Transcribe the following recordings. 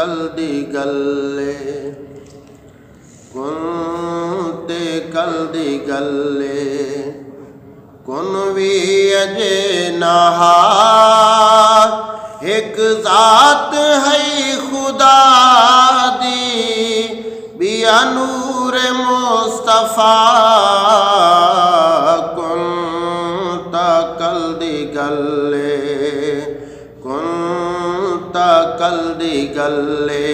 कल दी गल्ले कुंते कल दी गल्ले कुन भी अजे नहा एक ज़ात है खुदा दी बिया नूर मुस्तफ़ा कुंता कल दी गल्ले कुंता कल दी गल्ले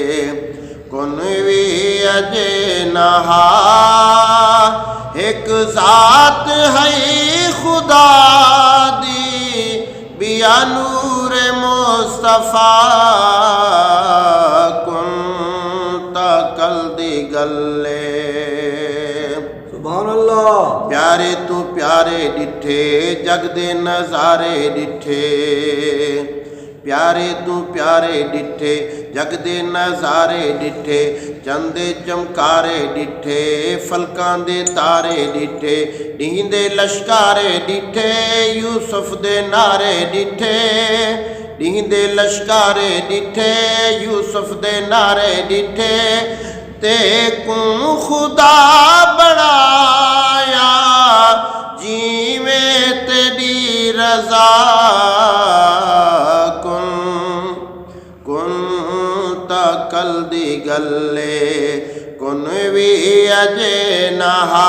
कुन भी अजे नहा एक ज़ात है खुदा दी बिया नूर मुस्तफ़ा कुंता कल दी गल्ले। सुभान अल्लाह। प्यारे तू प्यारे डिठे जग दे नज़ारे डिठे प्यारे तू प्यारे डिठे जग दे नज़ारे डिठे चंदे चमकारे डिठे फलकां दे तारे डिठे डींदे लश्कारे डिठे यूसुफ दे नारे डिठे डींदे लश्कारे डिठे यूसुफ दे नारे डिठे ते कू खुदा बढ़ाया जीवें तेरी रज़ा कल दी गल्ले कुन भी अजे नहा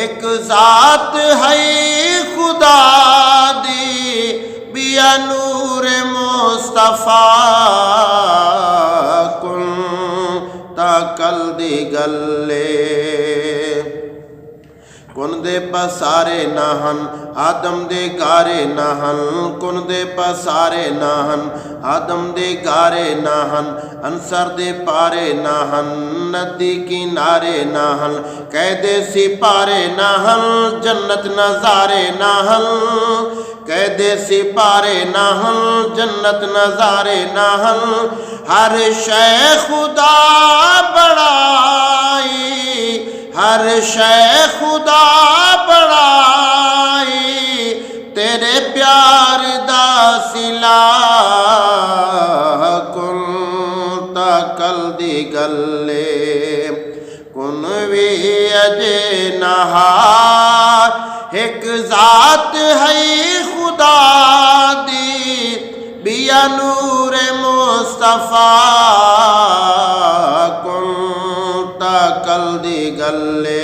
एक ज़ात है खुदा दी बिया नूर मुस्तफ़ा कुंता कल दी गल्ले कुन दे पसारे नाहन आदम दे गारे नाहन कुन दे पसारे नाहन आदम दे गारे नाहन अंसर दे पारे नाहन नदी किनारे नाहन कैदे सिपारे नाहन जन्नत नज़ारे नाहन कैदे सिपारे नाहन जन्नत नज़ारे नाहन हर शै खुदा बड़ाई हर शै खुदा बड़ाई तेरे प्यार दा सिला कुंता कल दी गल्ले कुन भी अजे नहा एक ज़ात है खुदा दी बिया नूर मुस्तफ़ा कल दी गल्ले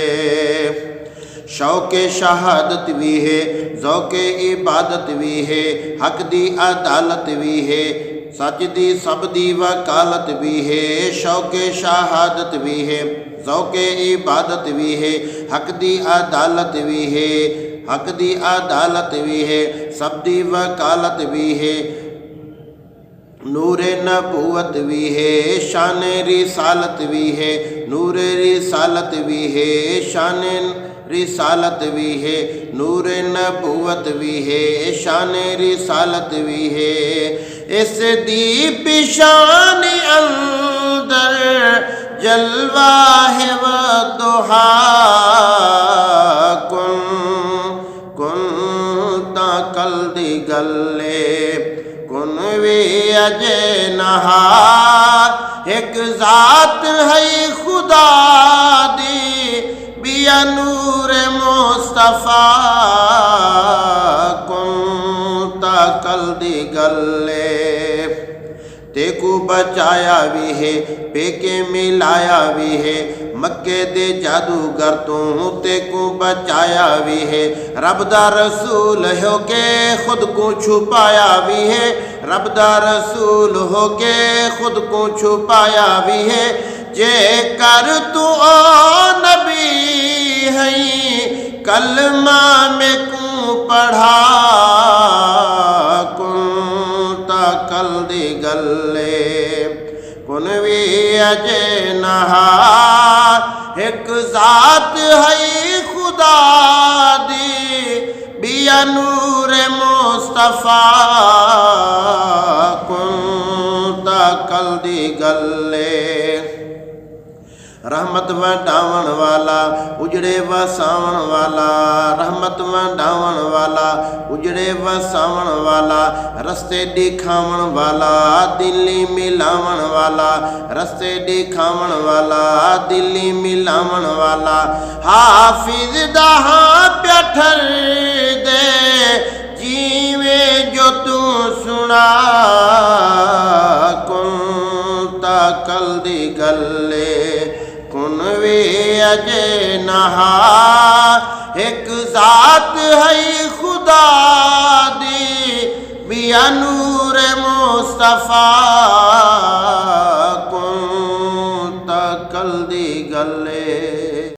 शौक़े शहादत भी है ज़ौक़े इबादत भी है हक दी अदालत भी है सच दी सब दी वकालत भी है शौक़े शहादत भी है ज़ौक़े इबादत भी है हक दी अदालत भी है हक दी अदालत भी है सब दी वकालत भी है नूरे नबूवत भी है शान रिसालत भी है नूर रिसालत भी है शान रिसालत भी है नूर नबूवत भी है शान रिसालत भी है इस दीप शान अंदर जलवा है व दुहा कुंता कल दी गल्ले कुन भी अजे नहा एक ज़ात है खुदा दी बिया नूर मुस्तफ़ा कुंता कल दी गल्ले तेको बचाया भी है पेके मिलाया भी है मक्के दे जादूगर तू तेको बचाया भी है रब दा रसूल हो के खुद को छुपाया भी है रब दा रसूल हो के खुद को छुपाया भी है जे कर तू ओ नबी है कलमा में को पढ़ा कुंता कल दी गल्ले कुन भी अजे नहा एक ज़ात है खुदा दी बिया नूर मुस्तफ़ा कुंता कल दी गल्ले रहमत वंडावण वाला उजड़े वसावण वाला, रहमत वंडावण वाला उजड़े वसावण वाला, रस्ते दिखावण वाला दिल्ली मिलावण वाला, रस्ते दिखावण वाला दिल्ली मिलावण वाला। हाफिज दहा प्यठर दे जीवे जो तू सुना कुंता कल दी गले कुन वे अजे नहा। एक जात है खुदा दी बिया नूर मुस्तफा